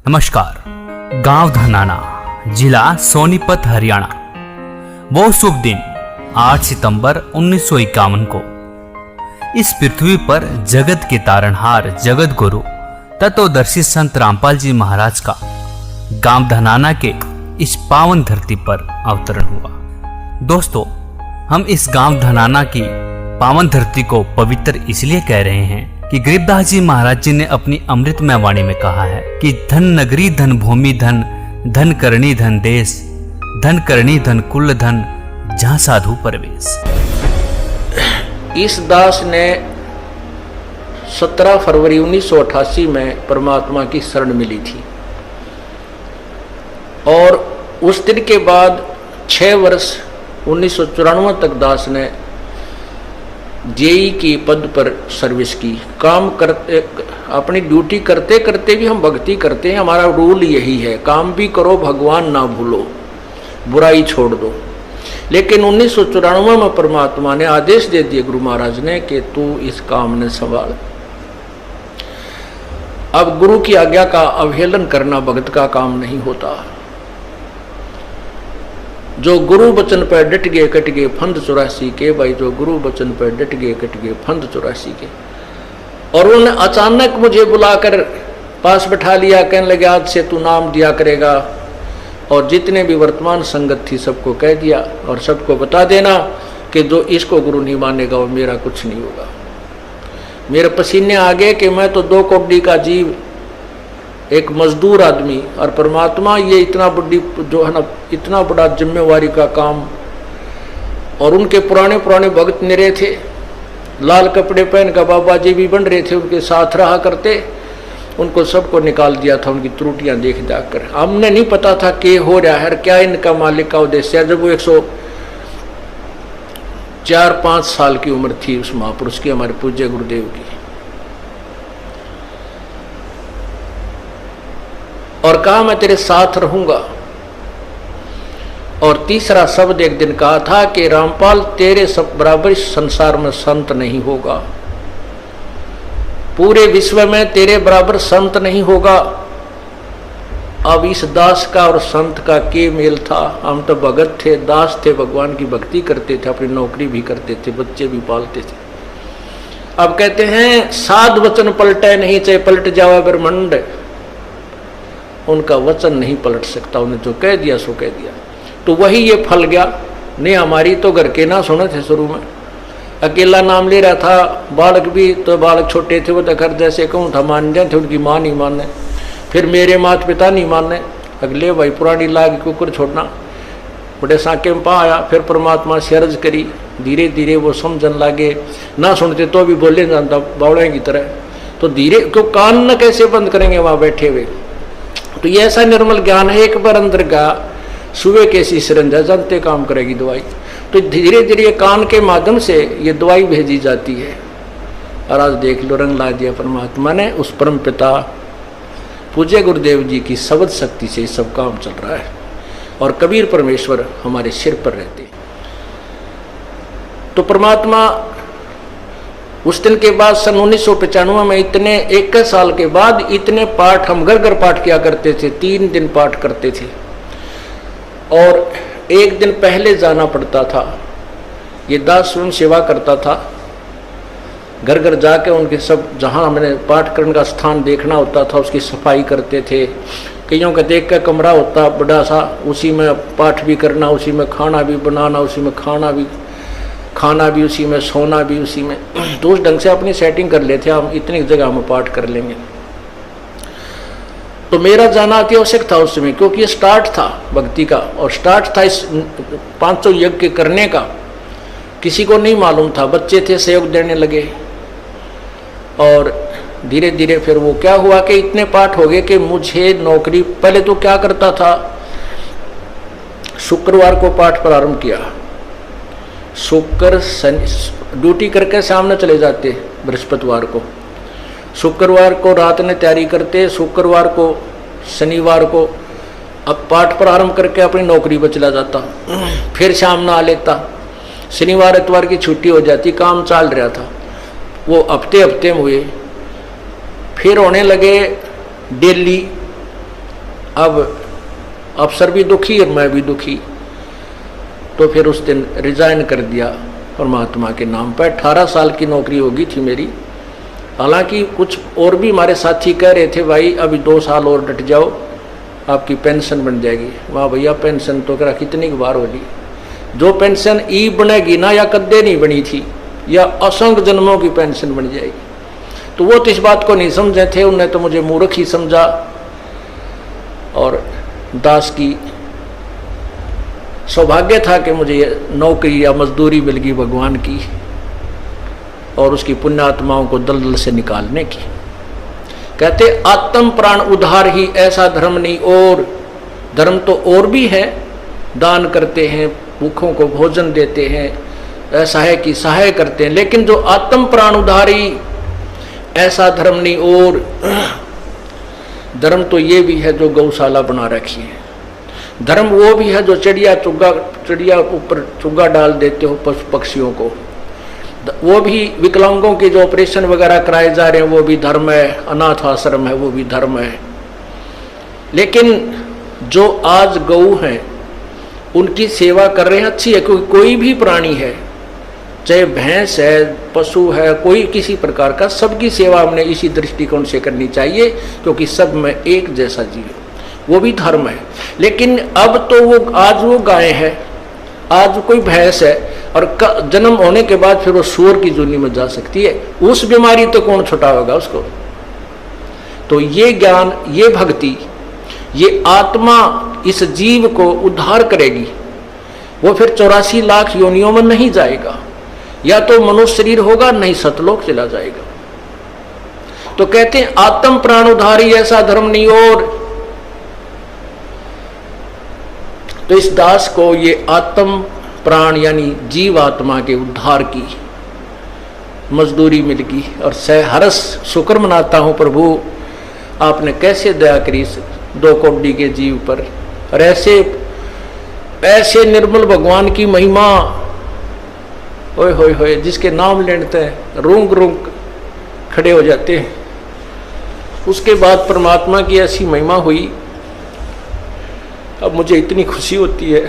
नमस्कार। गांव धनाना, जिला सोनीपत, हरियाणा। वो शुभ दिन 8 सितंबर 1951 को इस पृथ्वी पर जगत के तारणहार, जगत गुरु, तत्वदर्शी संत रामपाल जी महाराज का गांव धनाना के इस पावन धरती पर अवतरण हुआ। दोस्तों, हम इस गांव धनाना की पावन धरती को पवित्र इसलिए कह रहे हैं कि गरीबदास जी महाराज जी ने अपनी अमृतमय वाणी में कहा है कि धन नगरी, धन भूमि, धन धन करणी, धन देश, धन करणी, धन कुल, धन जहां साधु परवेश। इस दास ने 17 फरवरी 1988 में परमात्मा की शरण मिली थी और उस दिन के बाद 6 वर्ष 1994 तक दास ने जेई की पद पर सर्विस की। काम करते, अपनी ड्यूटी करते करते भी हम भक्ति करते हैं। हमारा रूल यही है, काम भी करो, भगवान ना भूलो, बुराई छोड़ दो। लेकिन 1994 में परमात्मा ने आदेश दे दिए गुरु महाराज ने कि तू इस काम ने संभाल। अब गुरु की आज्ञा का अवहेलन करना भगत का काम नहीं होता। जो गुरु वचन पर डट गए कट गए फंद 84 के। भाई, जो गुरु वचन पर डट गए कट गए फंद 84 के। और उन्होंने अचानक मुझे बुलाकर पास बैठा लिया, कहने लगे आज से तू नाम दिया करेगा और जितने भी वर्तमान संगत थी सबको कह दिया और सबको बता देना कि जो इसको गुरु नहीं मानेगा वो मेरा कुछ नहीं होगा। मेरे पसीने आ गए कि मैं तो 2 कौड़ी का जीव, एक मजदूर आदमी, और परमात्मा ये इतना बड़ी जो है ना, इतना बड़ा जिम्मेवारी का काम। और उनके पुराने पुराने भक्त निरे थे, लाल कपड़े पहन कर बाबा जी भी बन रहे थे, उनके साथ रहा करते। उनको सबको निकाल दिया था उनकी त्रुटियां देख जाकर। हमने नहीं पता था कि हो रहा है, क्या इनका मालिक का उद्देश्य है। जब वो 104-5 साल की उम्र थी उस महापुरुष की, हमारे पूज्य गुरुदेव की, और कहा मैं तेरे साथ रहूंगा। और तीसरा शब्द एक दिन कहा था कि रामपाल तेरे सब बराबर इस संसार में संत नहीं होगा, पूरे विश्व में तेरे बराबर संत नहीं होगा। अब इस दास का और संत का के मेल था। हम तो भगत थे, दास थे, भगवान की भक्ति करते थे, अपनी नौकरी भी करते थे, बच्चे भी पालते थे। अब कहते हैं साध वचन पलटे नहीं, चाहे पलट जावा ब्रह्मंड, उनका वचन नहीं पलट सकता। उन्हें जो कह दिया सो कह दिया। तो वही ये फल गया। नहीं, हमारी तो घर के ना सुने थे। शुरू में अकेला नाम ले रहा था। बालक भी तो बालक छोटे थे, वो तो घर जैसे कहूँ था मान रहे थे, उनकी माँ नहीं माने। फिर मेरे माता पिता नहीं माने। अगले भाई पुरानी लाग कुकर छोड़ना, बड़े साके में पा आया। फिर परमात्मा से अर्ज करी, धीरे धीरे वो समझन लागे। ना सुनते तो भी बोले जानता बावड़े की तरह। तो धीरे क्यों कान न कैसे बंद करेंगे वहाँ बैठे हुए। तो ये ऐसा निर्मल ज्ञान है, एक बार अंदर का सुबह कैसी सिरंजा जानते काम करेगी दवाई। तो धीरे धीरे कान के माध्यम से ये दवाई भेजी जाती है। और आज देख लो, रंग ला दिया परमात्मा ने। उस परम पिता पूज्य गुरुदेव जी की शब्द शक्ति से सब काम चल रहा है और कबीर परमेश्वर हमारे सिर पर रहते। तो परमात्मा उस दिन के बाद सन 1995 में इतने 21 साल के बाद इतने पाठ हम घर घर पाठ किया करते थे। 3 दिन पाठ करते थे और 1 दिन पहले जाना पड़ता था। ये दास स्वयं सेवा करता था, घर घर जाके उनके सब जहाँ हमने पाठ करने का स्थान देखना होता था उसकी सफाई करते थे। कईयों का देख कर कमरा होता बड़ा सा, उसी में पाठ भी करना, उसी में खाना भी बनाना, उसी में खाना भी उसी में, सोना भी उसी में। तो उस ढंग से अपनी सेटिंग कर लेते हम, इतनी जगह में पाठ कर लेंगे। तो मेरा जाना अति आवश्यक था उस समय, क्योंकि ये स्टार्ट था भक्ति का और स्टार्ट था इस 500 यज्ञ करने का। किसी को नहीं मालूम था, बच्चे थे सहयोग देने लगे। और धीरे धीरे फिर वो क्या हुआ कि इतने पाठ हो गए कि मुझे नौकरी, पहले तो क्या करता था, शुक्रवार को पाठ प्रारंभ किया। शुक्र शनि ड्यूटी करके सामने चले जाते बृहस्पतिवार को, शुक्रवार को रात में तैयारी करते, शुक्रवार को शनिवार को अब पाठ प्रारंभ करके अपनी नौकरी पर चला जाता। फिर शाम ना आ लेता, शनिवार इतवार की छुट्टी हो जाती। काम चल रहा था, वो हफ्ते में हुए। फिर होने लगे डेली अब अफसर भी दुखी और मैं भी दुखी, तो फिर उस दिन रिजाइन कर दिया परमात्मा के नाम पर। 18 साल की नौकरी होगी थी मेरी। हालांकि कुछ और भी हमारे साथी कह रहे थे भाई अभी 2 साल और डट जाओ, आपकी पेंशन बन जाएगी। वाह भैया, पेंशन तो करा कितनी बार होगी। जो पेंशन ई बनेगी ना, या कद्दे नहीं बनी थी, या असंख्य जन्मों की पेंशन बन जाएगी। तो वो तो इस बात को नहीं समझे थे, उन्हें तो मुझे मूर्ख ही समझा। और दास की सौभाग्य था कि मुझे नौकरी या मजदूरी मिल गई भगवान की और उसकी पुण्यात्माओं को दलदल से निकालने की। कहते आत्म प्राण उद्धार ही ऐसा धर्म नहीं और। धर्म तो और भी है, दान करते हैं, भूखों को भोजन देते हैं, असहाय की सहाय करते हैं, लेकिन जो आत्म प्राण उद्धारी ऐसा धर्म नहीं और। धर्म तो ये भी है जो गौशाला बना रखी है। धर्म वो भी है जो चिड़िया ऊपर चुग्गा डाल देते हो पशु पक्षियों को। वो भी विकलांगों के जो ऑपरेशन वगैरह कराए जा रहे हैं वो भी धर्म है। अनाथ आश्रम है वो भी धर्म है। लेकिन जो आज गऊ हैं उनकी सेवा कर रहे हैं, अच्छी है। क्योंकि कोई भी प्राणी है, चाहे भैंस है, पशु है, कोई किसी प्रकार का, सबकी सेवा हमने इसी दृष्टिकोण से करनी चाहिए, क्योंकि सब में एक जैसा जीव है, वो भी धर्म है। लेकिन अब तो वो आज वो गाय है, आज कोई भैंस है, और जन्म होने के बाद फिर वो सूअर की जूनी में जा सकती है। उस बीमारी तो कौन छुटाएगा उसको। तो ये ज्ञान, ये भक्ति, ये आत्मा इस जीव को उद्धार करेगी। वो फिर 84 लाख योनियों में नहीं जाएगा, या तो मनुष्य शरीर होगा, नहीं सतलोक चला जाएगा। तो कहते हैं आत्म प्राण उद्धारी ऐसा धर्म नहीं और। तो इस दास को ये आत्म प्राण यानी जीव आत्मा के उद्धार की मजदूरी मिल गई और सहर्ष शुक्र मनाता हूं प्रभु, आपने कैसे दया करी इस 2 कोटि के जीव पर। और ऐसे निर्मल भगवान की महिमा, ओए होए होए, जिसके नाम लेते हैं रूंग रूंग खड़े हो जाते हैं। उसके बाद परमात्मा की ऐसी महिमा हुई। अब मुझे इतनी खुशी होती है,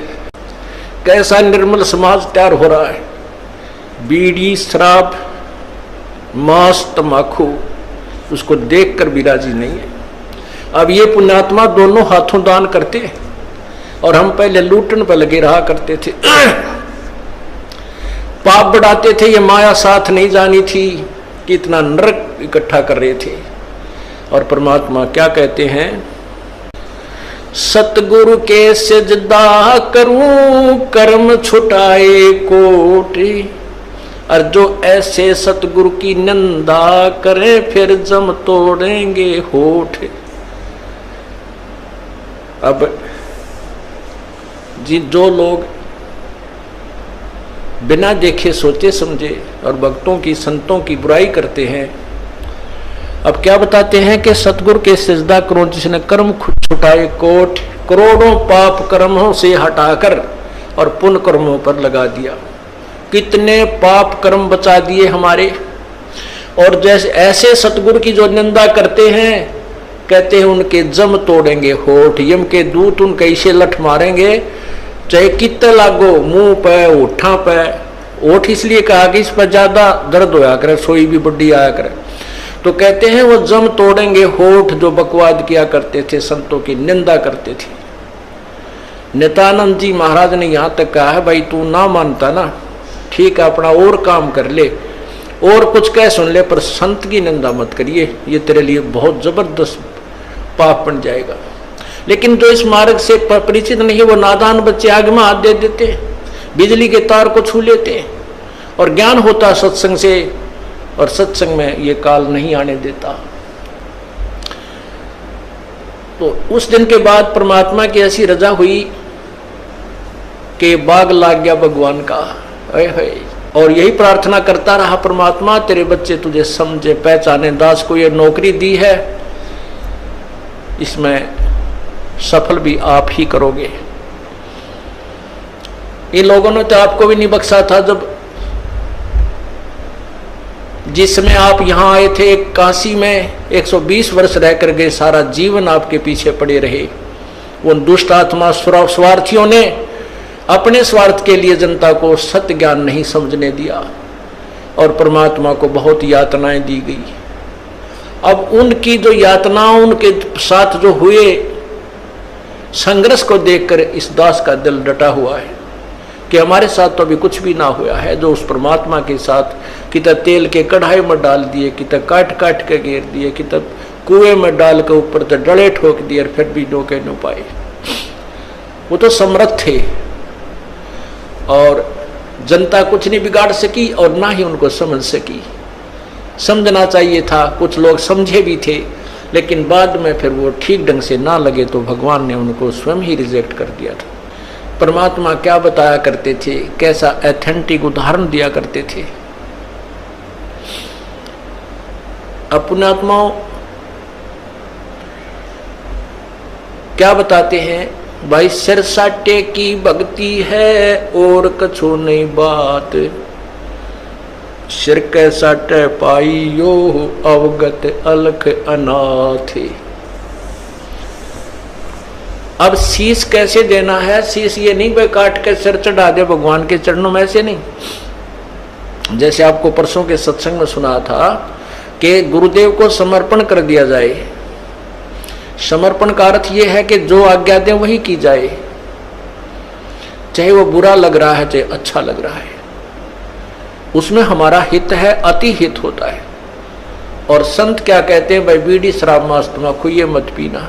कैसा निर्मल समाज तैयार हो रहा है। बीड़ी, शराब, मांस, तम्बाकू, उसको देखकर भी राजी नहीं है। अब ये पुण्यात्मा दोनों हाथों दान करते हैं, और हम पहले लूटन पर लगे रहा करते थे, पाप बढ़ाते थे। ये माया साथ नहीं जानी थी कि इतना नरक इकट्ठा कर रहे थे। और परमात्मा क्या कहते हैं, सतगुरु के सजदा करूं कर्म छुटाए कोटि, और जो ऐसे सतगुरु की निंदा करें फिर जम तोड़ेंगे होठ। अब जो लोग बिना देखे सोचे समझे और भक्तों की, संतों की बुराई करते हैं, अब क्या बताते हैं कि सतगुरु के सजदा करो जिसने कर्म छुटाए कोट, करोड़ों पाप कर्मों से हटाकर और पुण्य कर्मों पर लगा दिया। कितने पाप कर्म बचा दिए हमारे। और जैसे ऐसे सतगुरु की जो निंदा करते हैं, कहते हैं उनके जम तोड़ेंगे होठ, यम के दूत उनके इसे लठ मारेंगे, चाहे कितने लागो, मुंह पे, होठा पे। होठ इसलिए कहा कि इस पर ज्यादा दर्द होया करे, सोई भी बुढ़ी आया करे। तो कहते हैं वो जम तोड़ेंगे होठ जो बकवाद किया करते थे, संतों की निंदा करते थे। नित्यानंद जी महाराज ने यहां तक कहा है, भाई तू ना मानता ना, ठीक है अपना और काम कर ले और कुछ कह सुन ले, पर संत की निंदा मत करिए, ये तेरे लिए बहुत जबरदस्त पाप बन जाएगा। लेकिन जो इस मार्ग से परिचित नहीं है, वो नादान बच्चे आग में हाथ दे देते, बिजली के तार को छू लेते। और ज्ञान होता सत्संग से, और सत्संग में ये काल नहीं आने देता। तो उस दिन के बाद परमात्मा की ऐसी रजा हुई कि बाग लाग गया भगवान का। और यही प्रार्थना करता रहा, परमात्मा तेरे बच्चे तुझे समझे पहचाने, दास को ये नौकरी दी है, इसमें सफल भी आप ही करोगे। इन लोगों ने तो आपको भी नहीं बख्शा था। जब जिसमें आप यहां आए थे, काशी में 120 वर्ष रहकर गए, सारा जीवन आपके पीछे पड़े रहे, उन दुष्ट आत्मा स्वार्थियों ने अपने स्वार्थ के लिए जनता को सत्य ज्ञान नहीं समझने दिया और परमात्मा को बहुत यातनाएं दी गई। अब उनकी जो यातनाओं उनके साथ जो हुए संघर्ष को देखकर इस दास का दिल डटा हुआ है कि हमारे साथ तो अभी कुछ भी ना हुआ है। जो उस परमात्मा के साथ कितना तेल के कढ़ाई में डाल दिए, कितना काट काट के घेर दिए, कितना कुएं में डाल के ऊपर तो डले ठोक दिए और फिर भी डोके न पाए। वो तो समर्थ थे और जनता कुछ नहीं बिगाड़ सकी और ना ही उनको समझ सकी। समझना चाहिए था, कुछ लोग समझे भी थे, लेकिन बाद में फिर वो ठीक ढंग से ना लगे तो भगवान ने उनको स्वयं ही रिजेक्ट कर दिया था। परमात्मा क्या बताया करते थे, कैसा ऑथेंटिक उदाहरण दिया करते थे। अपने आत्माओं क्या बताते हैं, भाई सिर साटे की भक्ति है और कछु नहीं बात, सिर के साटे पाइयो अवगत अलख अनाथ। अब शीश कैसे देना है, शीश ये नहीं भाई काट के सिर चढ़ा दे भगवान के चरणों में, ऐसे नहीं। जैसे आपको परसों के सत्संग में सुना था कि गुरुदेव को समर्पण कर दिया जाए। समर्पण का अर्थ यह है कि जो आज्ञा दे वही की जाए, चाहे वो बुरा लग रहा है चाहे अच्छा लग रहा है, उसमें हमारा हित है, अति हित होता है। और संत क्या कहते हैं, भाई बीड़ी शराब मांस तम्बाकू ये मत पीना।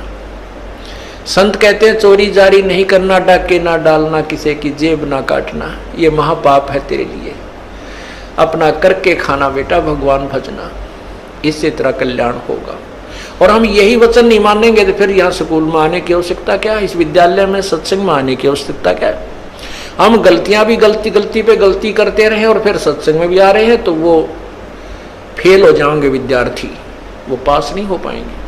संत कहते हैं चोरी जारी नहीं करना, डाके ना डालना, किसी की जेब ना काटना, ये महापाप है तेरे लिए। अपना करके खाना बेटा, भगवान भजना, इससे तेरा कल्याण होगा। और हम यही वचन नहीं मानेंगे तो फिर यहाँ स्कूल में आने की आवश्यकता क्या, इस विद्यालय में सत्संग में आने की आवश्यकता क्या है। हम गलतियां भी गलती पे गलती करते रहे और फिर सत्संग में भी आ रहे हैं तो वो फेल हो जाएंगे विद्यार्थी, वो पास नहीं हो पाएंगे।